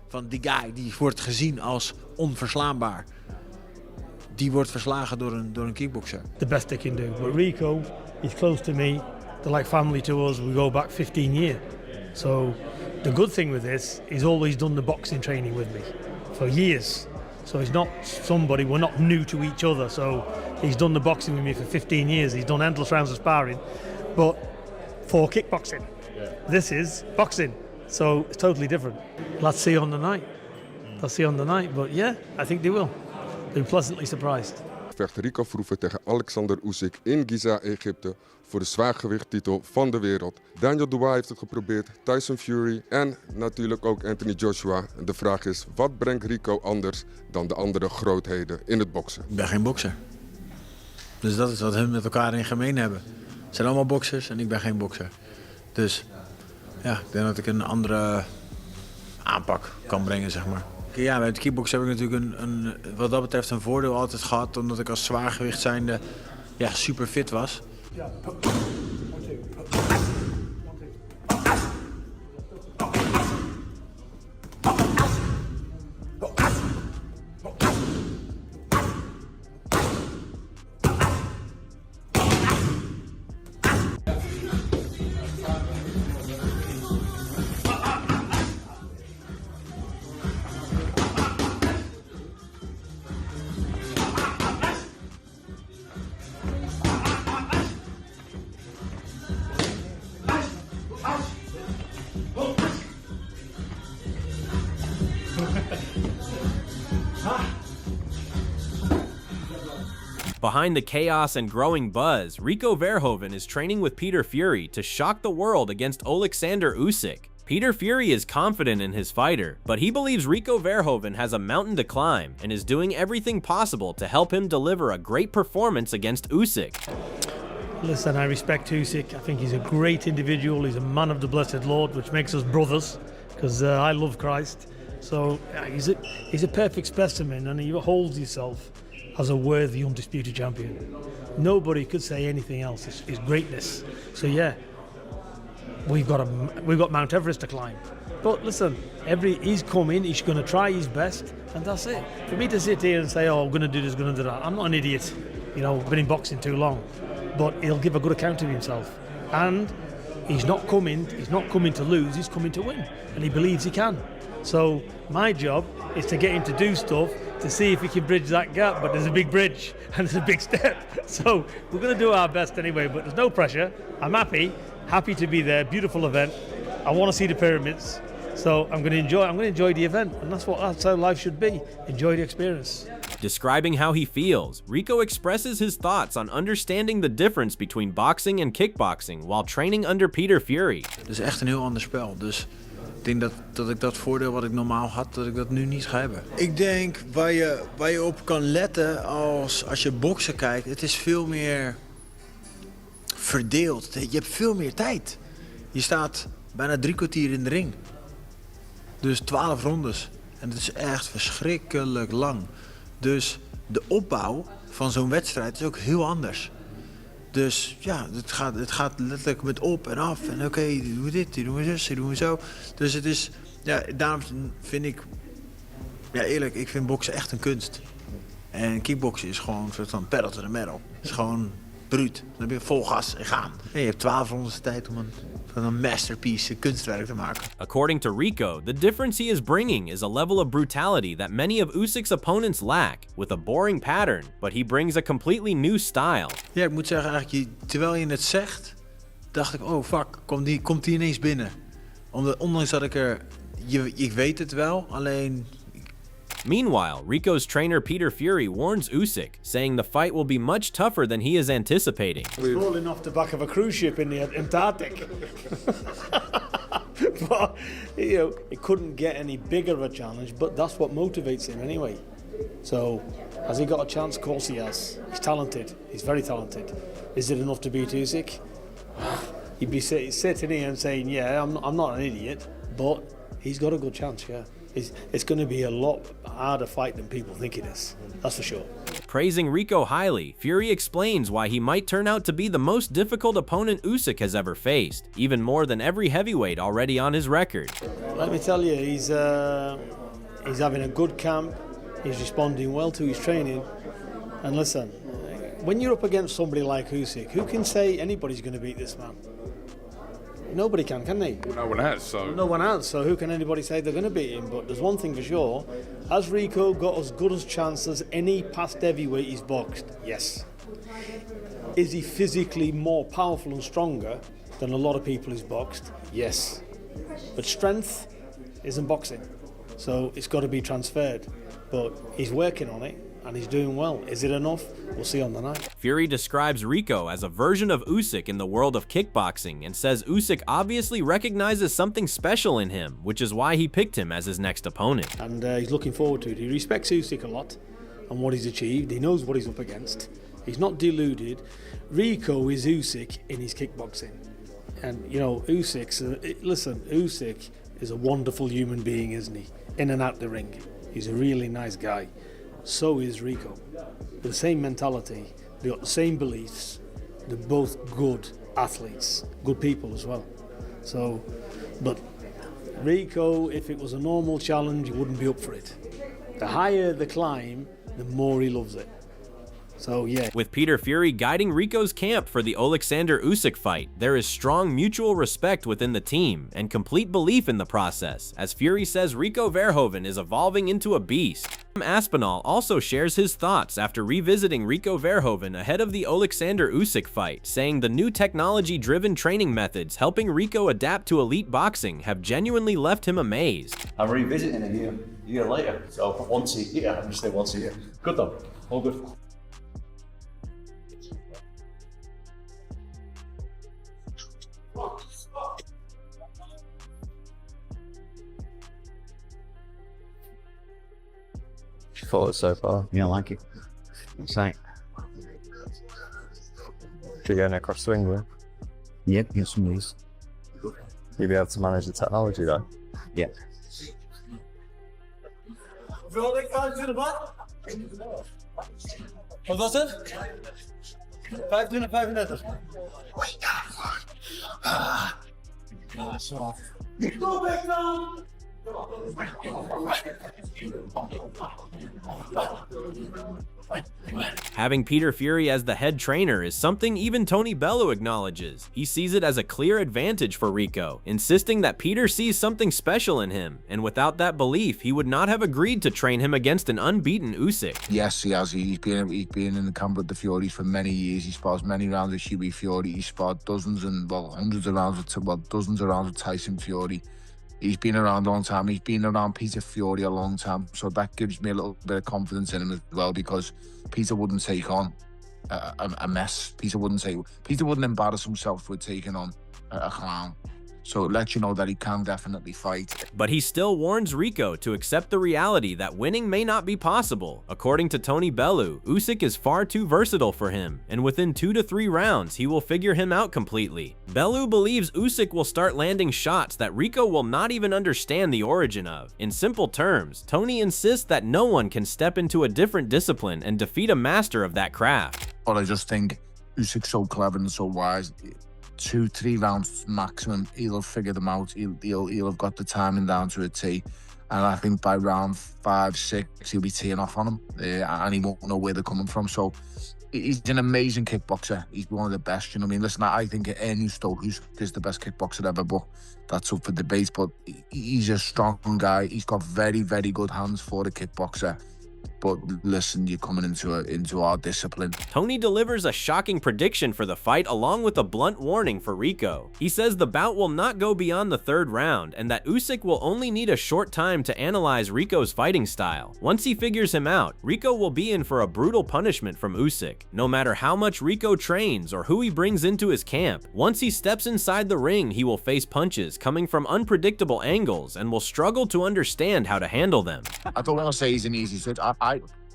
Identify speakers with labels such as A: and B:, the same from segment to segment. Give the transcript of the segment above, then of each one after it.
A: van die guy die wordt gezien als onverslaanbaar. Die wordt verslagen door een kickboxer.
B: The best they can do. But Rico, he's close to me. They're like family to us. We go back 15 years. So the good thing with this, he's always done the boxing training with me for years. So he's not somebody, we're not new to each other. So he's done the boxing with me for 15 years. He's done endless rounds of sparring, but for kickboxing. Yeah. This is boxing. So it's totally different. Let's see on the night. Let's see on the night. But yeah, I think they will. They'll be pleasantly surprised.
C: Vecht Rico Verhoeven tegen Oleksandr Usyk in Giza, Egypte voor de zwaargewichttitel van de wereld. Daniel Dubois heeft het geprobeerd, Tyson Fury en natuurlijk ook Anthony Joshua. De vraag is, wat brengt Rico anders dan de andere grootheden in het boksen?
A: Ik ben geen bokser. Dus dat is wat hun met elkaar in gemeen hebben. Ze zijn allemaal boksers en ik ben geen bokser. Dus ja, ik denk dat ik een andere aanpak kan brengen, zeg maar. Ja, bij het kickboksen heb ik natuurlijk wat dat betreft een voordeel altijd gehad, omdat ik als zwaargewicht zijnde super fit was.
D: Behind the chaos and growing buzz, Rico Verhoeven is training with Peter Fury to shock the world against Oleksandr Usyk. Peter Fury is confident in his fighter, but he believes Rico Verhoeven has a mountain to climb and is doing everything possible to help him deliver a great performance against Usyk.
B: Listen, I respect Usyk. I think he's a great individual. He's a man of the blessed Lord, which makes us brothers, because I love Christ. So he's a perfect specimen, and he holds himself as a worthy, undisputed champion. Nobody could say anything else. It's greatness. So yeah, we've got Mount Everest to climb. But listen, he's coming. He's going to try his best, and that's it. For me to sit here and say, "Oh, I'm going to do this, going to do that," I'm not an idiot. You know, I've been in boxing too long. But he'll give a good account of himself, and he's not coming to lose. He's coming to win, and he believes he can. So my job is to get him to do stuff to see if he can bridge that gap, but there's a big bridge and there's a big step. So we're going to do our best anyway, but there's no pressure. I'm happy to be there. Beautiful event. I want to see the pyramids. So I'm going to enjoy the event, and that's how life should be. Enjoy the experience.
D: Describing how he feels, Rico expresses his thoughts on understanding the difference between boxing and kickboxing while training under Peter Fury.
A: Het is echt een heel ander spel, dus ik denk dat ik dat voordeel wat ik normaal had, dat ik dat nu niet ga hebben. Ik denk waar je op kan letten als je boksen kijkt, het is veel meer verdeeld. Je hebt veel meer tijd. Je staat bijna 3 kwartier in de ring. Dus 12 rondes. En het is echt verschrikkelijk lang. Dus de opbouw van zo'n wedstrijd is ook heel anders. Dus ja, het gaat letterlijk met op en af. En oké, doen we dit, doen we zus, doen we zo. Dus het is, ja, daarom vind ik, ja eerlijk, ik vind boksen echt een kunst. En kickboksen is gewoon een soort van pedal to the metal. Het is gewoon bruut. Dan heb je vol gas en gaan. En je hebt 12 rondes de tijd om een masterpiece, een kunstwerk te maken.
D: According to Rico, the difference he is bringing is a level of brutality that many of Usyk's opponents lack, with a boring pattern, but he brings a completely new style.
A: Ja, ik moet zeggen eigenlijk, terwijl je het zegt, dacht ik, oh fuck, komt die ineens binnen. Ondanks dat ik weet het wel, alleen...
D: Meanwhile, Rico's trainer Peter Fury warns Usyk, saying the fight will be much tougher than he is anticipating.
B: He's falling off the back of a cruise ship in the Antarctic. But, you know, it couldn't get any bigger of a challenge, but that's what motivates him anyway. So, has he got a chance? Of course he has. He's talented. He's very talented. Is it enough to beat Usyk? He'd be sitting here and saying, yeah, I'm not an idiot, but he's got a good chance, yeah. It's going to be a lot harder fight than people think it is. That's for sure.
D: Praising Rico highly, Fury explains why he might turn out to be the most difficult opponent Usyk has ever faced, even more than every heavyweight already on his record.
B: Let me tell you, he's having a good camp. He's responding well to his training. And listen, when you're up against somebody like Usyk, who can say anybody's going to beat this man? Nobody can they?
E: No one has, so...
B: No one has, so who can anybody say they're going to beat him? But there's one thing for sure, has Rico got as good a chance as any past heavyweight he's boxed? Yes. Is he physically more powerful and stronger than a lot of people he's boxed? Yes. But strength isn't boxing, so it's got to be transferred. But he's working on it, and he's doing well. Is it enough? We'll see on the night.
D: Fury describes Rico as a version of Usyk in the world of kickboxing and says Usyk obviously recognizes something special in him, which is why he picked him as his next opponent.
B: And he's looking forward to it. He respects Usyk a lot and what he's achieved. He knows what he's up against. He's not deluded. Rico is Usyk in his kickboxing. And, you know, Usyk is a wonderful human being, isn't he? In and out the ring. He's a really nice guy. So is Rico. The same mentality, they got the same beliefs. They're both good athletes, good people as well. So, but Rico, if it was a normal challenge, he wouldn't be up for it. The higher the climb, the more he loves it. So, yeah.
D: With Peter Fury guiding Rico's camp for the Oleksandr Usyk fight, there is strong mutual respect within the team and complete belief in the process, as Fury says Rico Verhoeven is evolving into a beast. Aspinall also shares his thoughts after revisiting Rico Verhoeven ahead of the Oleksandr Usyk fight, saying the new technology-driven training methods helping Rico adapt to elite boxing have genuinely left him amazed.
F: I'm revisiting a year later, so once a year, I'm just saying once a year. Good though, all good.
G: Thoughts so far?
H: Yeah, I like it. Insane.
G: Do you go across swing with?
H: Yep, get some of these.
G: You'll be able to manage the technology though?
H: Yeah.
B: Wat was het? 25, 35. Zo. Go back down!
D: Having Peter Fury as the head trainer is something even Tony Bellew acknowledges. He sees it as a clear advantage for Rico, insisting that Peter sees something special in him, and without that belief, he would not have agreed to train him against an unbeaten Usyk.
I: Yes, he has. He's been in the camp with the Furies for many years. He sparred many rounds with Hughie Fury. He sparred dozens and, well, hundreds of rounds with, dozens of rounds with Tyson Fury. He's been around a long time. He's been around Peter Fury a long time. So that gives me a little bit of confidence in him as well, because Peter wouldn't take on a mess. Peter wouldn't embarrass himself with taking on a clown. So it lets you know that he can definitely fight.
D: But he still warns Rico to accept the reality that winning may not be possible. According to Tony Bellew, Usyk is far too versatile for him, and within 2 to 3 rounds, he will figure him out completely. Bellew believes Usyk will start landing shots that Rico will not even understand the origin of. In simple terms, Tony insists that no one can step into a different discipline and defeat a master of that craft.
I: But I just think Usyk's so clever and so wise. 2-3 rounds maximum, he'll have figured them out. He'll have got the timing down to a T. And I think by round 5, 6, he'll be teeing off on him. And he won't know where they're coming from. So he's an amazing kickboxer. He's one of the best, you know what I mean? Listen, I think Ernie Stokes is the best kickboxer ever, but that's up for debate. But he's a strong guy. He's got very, very good hands for a kickboxer. But listen, you're coming into our discipline.
D: Tony delivers a shocking prediction for the fight along with a blunt warning for Rico. He says the bout will not go beyond the 3rd round and that Usyk will only need a short time to analyze Rico's fighting style. Once he figures him out, Rico will be in for a brutal punishment from Usyk. No matter how much Rico trains or who he brings into his camp, once he steps inside the ring, he will face punches coming from unpredictable angles and will struggle to understand how to handle them.
I: I don't want to say he's an easy fit.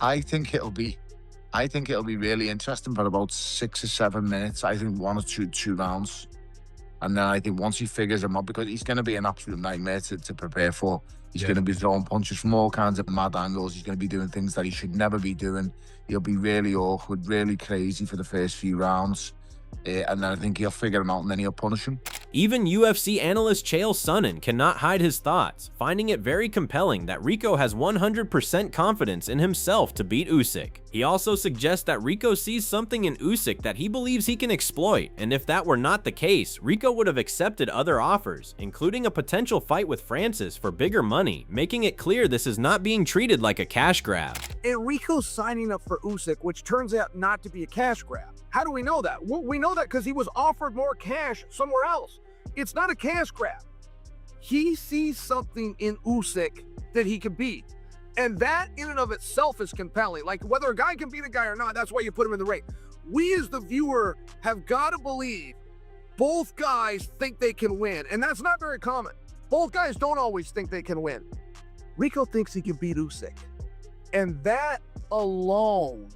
I: I think it'll be really interesting for about 6 or 7 minutes. I think 1 or 2 rounds, and then I think once he figures him out, because he's going to be an absolute nightmare to prepare for. He's going to be throwing punches from all kinds of mad angles. He's going to be doing things that he should never be doing. He'll be really awkward, really crazy for the first few rounds. And then I think he'll figure him out and then he'll punish him.
D: Even UFC analyst Chael Sonnen cannot hide his thoughts, finding it very compelling that Rico has 100% confidence in himself to beat Usyk. He also suggests that Rico sees something in Usyk that he believes he can exploit, and if that were not the case, Rico would have accepted other offers, including a potential fight with Francis for bigger money, making it clear this is not being treated like a cash grab.
E: And Rico's signing up for Usyk, which turns out not to be a cash grab. How do we know that? Well, we know that because he was offered more cash somewhere else. It's not a cash grab. He sees something in Usyk that he can beat. And that in and of itself is compelling. Like whether a guy can beat a guy or not, that's why you put him in the ring. We as the viewer have got to believe both guys think they can win. And that's not very common. Both guys don't always think they can win. Rico thinks he can beat Usyk. And that alone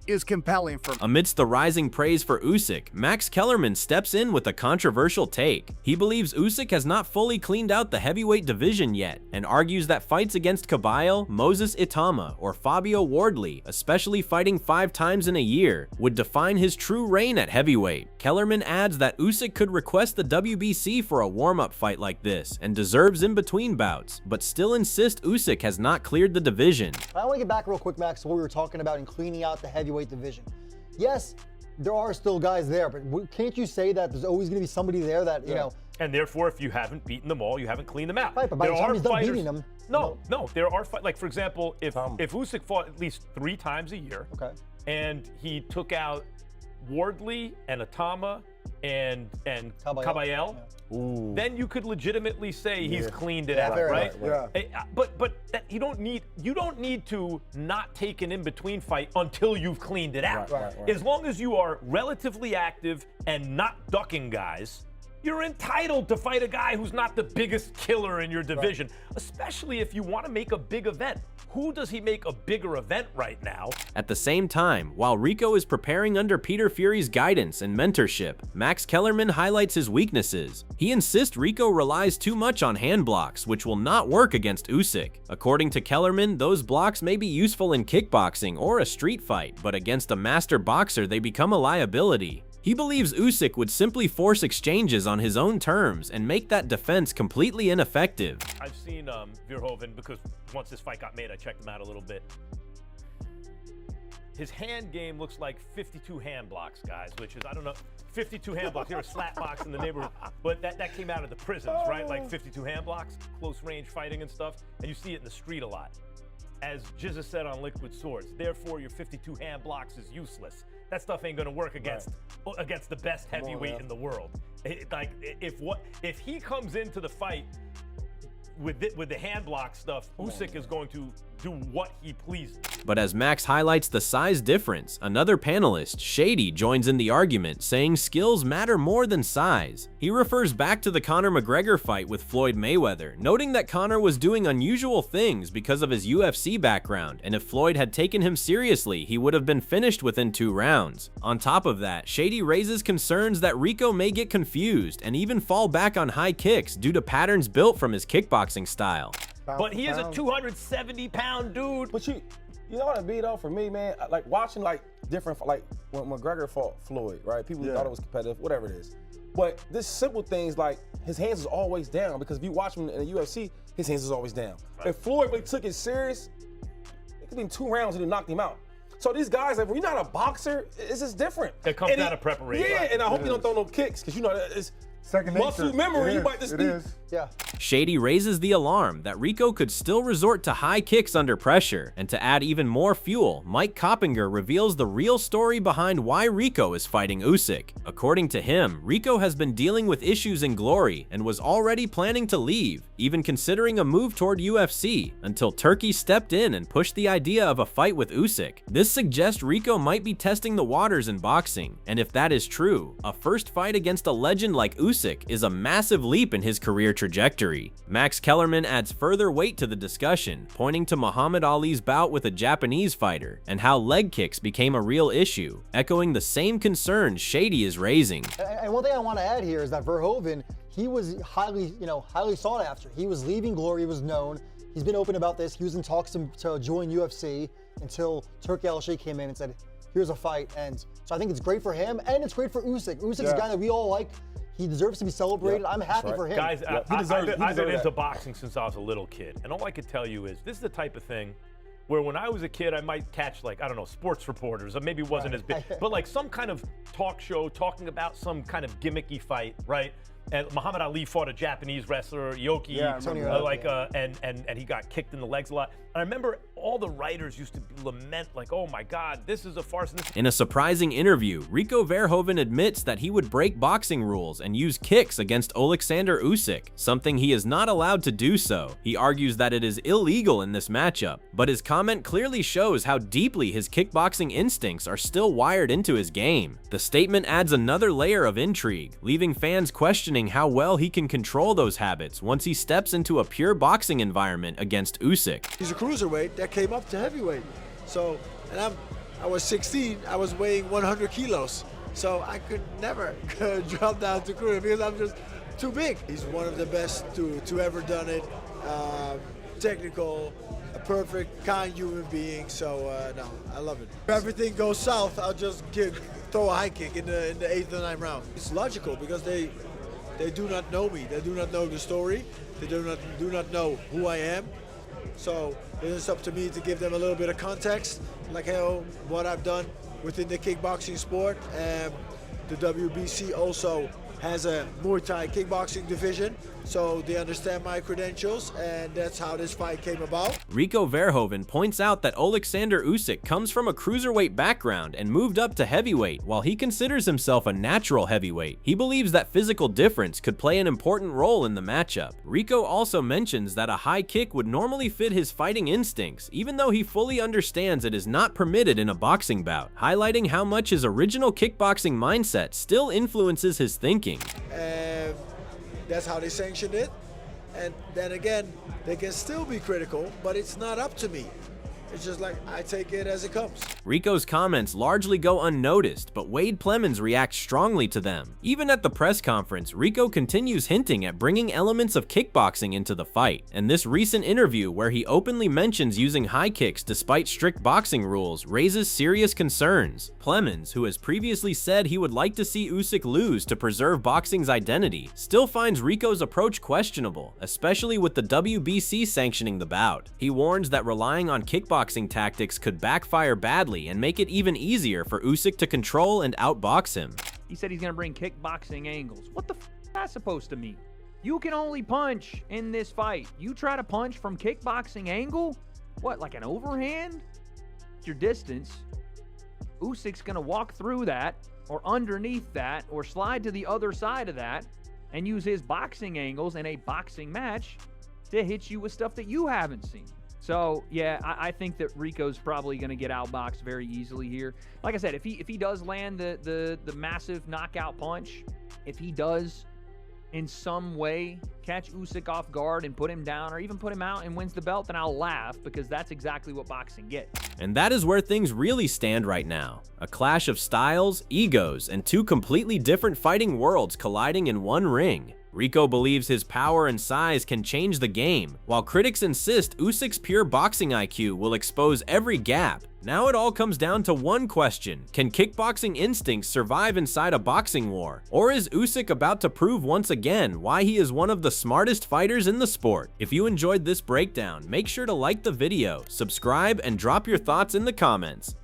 E: is compelling for me.
D: Amidst the rising praise for Usyk, Max Kellerman steps in with a controversial take. He believes Usyk has not fully cleaned out the heavyweight division yet, and argues that fights against Caballo, Moses Itama, or Fabio Wardley, especially fighting 5 times in a year, would define his true reign at heavyweight. Kellerman adds that Usyk could request the WBC for a warm-up fight like this, and deserves in-between bouts, but still insists Usyk has not cleared the division.
J: I want to get back real quick, Max, to what we were talking about in cleaning out the heavyweight division. Yes, there are still guys there, but can't you say that there's always going to be somebody there that, you know...
K: And therefore, if you haven't beaten them all, you haven't cleaned them out.
J: Right, but by the time he's done beating them...
K: No, there are fights. Like, for example, if Usyk fought at least 3 times a year, and he took out Wardley and Itama and Caballo, then you could legitimately say he's cleaned it out, right? But that, you don't need to not take an in-between fight until you've cleaned it out. As long as you are relatively active and not ducking guys, you're entitled to fight a guy who's not the biggest killer in your division, especially if you want to make a big event. Who does he make a bigger event right now?
D: At the same time, while Rico is preparing under Peter Fury's guidance and mentorship, Max Kellerman highlights his weaknesses. He insists Rico relies too much on hand blocks, which will not work against Usyk. According to Kellerman, those blocks may be useful in kickboxing or a street fight, but against a master boxer they become a liability. He believes Usyk would simply force exchanges on his own terms and make that defense completely ineffective.
K: I've seen Verhoeven, because once this fight got made, I checked him out a little bit. His hand game looks like 52 hand blocks, guys, which is, I don't know, 52 hand blocks. There are slap box in the neighborhood, but that came out of the prisons, right? Like 52 hand blocks, close range fighting and stuff, and you see it in the street a lot. As Jizza said on Liquid Swords, therefore your 52 hand blocks is useless. That stuff ain't gonna work against the best heavyweight in the world. If he comes into the fight with the hand block stuff, Usyk is going to do what he pleases.
D: But as Max highlights the size difference, another panelist, Shady, joins in the argument, saying skills matter more than size. He refers back to the Conor McGregor fight with Floyd Mayweather, noting that Conor was doing unusual things because of his UFC background, and if Floyd had taken him seriously, he would have been finished within 2 rounds. On top of that, Shady raises concerns that Rico may get confused and even fall back on high kicks due to patterns built from his kickboxing style.
K: But he is a 270-pound dude.
L: But you know what it be though for me, man? Like watching like different, like when McGregor fought Floyd, right? People thought it was competitive, whatever it is. But this simple things like his hands is always down, because if you watch him in the UFC, his hands is always down. If Floyd really took it serious, it could be in 2 rounds and he knocked him out. So these guys, like when you're not a boxer, it's just different.
K: It comes out of preparation.
L: Yeah, and I hope you don't throw no kicks, because you know it's muscle memory. You might just be.
D: Shady raises the alarm that Rico could still resort to high kicks under pressure, and to add even more fuel, Mike Coppinger reveals the real story behind why Rico is fighting Usyk. According to him, Rico has been dealing with issues in Glory and was already planning to leave, even considering a move toward UFC, until Turkey stepped in and pushed the idea of a fight with Usyk. This suggests Rico might be testing the waters in boxing, and if that is true, a first fight against a legend like Usyk is a massive leap in his career trajectory. Max Kellerman adds further weight to the discussion, pointing to Muhammad Ali's bout with a Japanese fighter and how leg kicks became a real issue, echoing the same concerns Shady is raising.
J: And one thing I want to add here is that Verhoeven, he was highly sought after. He was leaving Glory, he was known. He's been open about this. He was in talks to join UFC until Turki Al-Sheikh came in and said, here's a fight. And so I think it's great for him, and it's great for Usyk. Usyk's a guy that we all like. He deserves to be celebrated. I'm happy for him.
K: Guys, I've been into boxing since I was a little kid. And all I can tell you is this is the type of thing where when I was a kid, I might catch, like, I don't know, sports reporters, or maybe it wasn't as big, but like some kind of talk show talking about some kind of gimmicky fight, right? And Muhammad Ali fought a Japanese wrestler, Yoki, and he got kicked in the legs a lot. And I remember all the writers used to lament, like, oh my God, this is a farce.
D: In a surprising interview, Rico Verhoeven admits that he would break boxing rules and use kicks against Oleksandr Usyk, something he is not allowed to do so. He argues that it is illegal in this matchup, but his comment clearly shows how deeply his kickboxing instincts are still wired into his game. The statement adds another layer of intrigue, leaving fans questioning how well he can control those habits once he steps into a pure boxing environment against Usyk.
A: He's a cruiserweight that came up to heavyweight. So, and I was 16, I was weighing 100 kilos. So I could never drop down to cruiser because I'm just too big. He's one of the best to ever done it. Technical, a perfect, kind human being. So no, I love it. If everything goes south, I'll just throw a high kick in the 8th or 9th round. It's logical because they do not know me. They do not know the story. They do not know who I am. So it's up to me to give them a little bit of context, like what I've done within the kickboxing sport. The WBC also has a Muay Thai kickboxing division, so they understand my credentials, and that's how this fight came about.
D: Rico Verhoeven points out that Oleksandr Usyk comes from a cruiserweight background and moved up to heavyweight. While he considers himself a natural heavyweight, he believes that physical difference could play an important role in the matchup. Rico also mentions that a high kick would normally fit his fighting instincts, even though he fully understands it is not permitted in a boxing bout, highlighting how much his original kickboxing mindset still influences his thinking.
A: That's how they sanctioned it. And then again, they can still be critical, but it's not up to me. It's just like, I take it as it comes.
D: Rico's comments largely go unnoticed, but Wade Plemons reacts strongly to them. Even at the press conference, Rico continues hinting at bringing elements of kickboxing into the fight. And this recent interview, where he openly mentions using high kicks despite strict boxing rules, raises serious concerns. Plemons, who has previously said he would like to see Usyk lose to preserve boxing's identity, still finds Rico's approach questionable, especially with the WBC sanctioning the bout. He warns that relying on kickboxing tactics could backfire badly and make it even easier for Usyk to control and outbox him.
M: He said he's going to bring kickboxing angles. What the f is that supposed to mean? You can only punch in this fight. You try to punch from kickboxing angle? What, like an overhand? Your distance. Usyk's going to walk through that or underneath that or slide to the other side of that and use his boxing angles in a boxing match to hit you with stuff that you haven't seen. So, yeah, I think that Rico's probably going to get outboxed very easily here. Like I said, if he does land the massive knockout punch, if he does in some way catch Usyk off guard and put him down or even put him out and wins the belt, then I'll laugh because that's exactly what boxing gets.
D: And that is where things really stand right now. A clash of styles, egos, and two completely different fighting worlds colliding in one ring. Rico believes his power and size can change the game, while critics insist Usyk's pure boxing IQ will expose every gap. Now it all comes down to one question: can kickboxing instincts survive inside a boxing war? Or is Usyk about to prove once again why he is one of the smartest fighters in the sport? If you enjoyed this breakdown, make sure to like the video, subscribe, and drop your thoughts in the comments.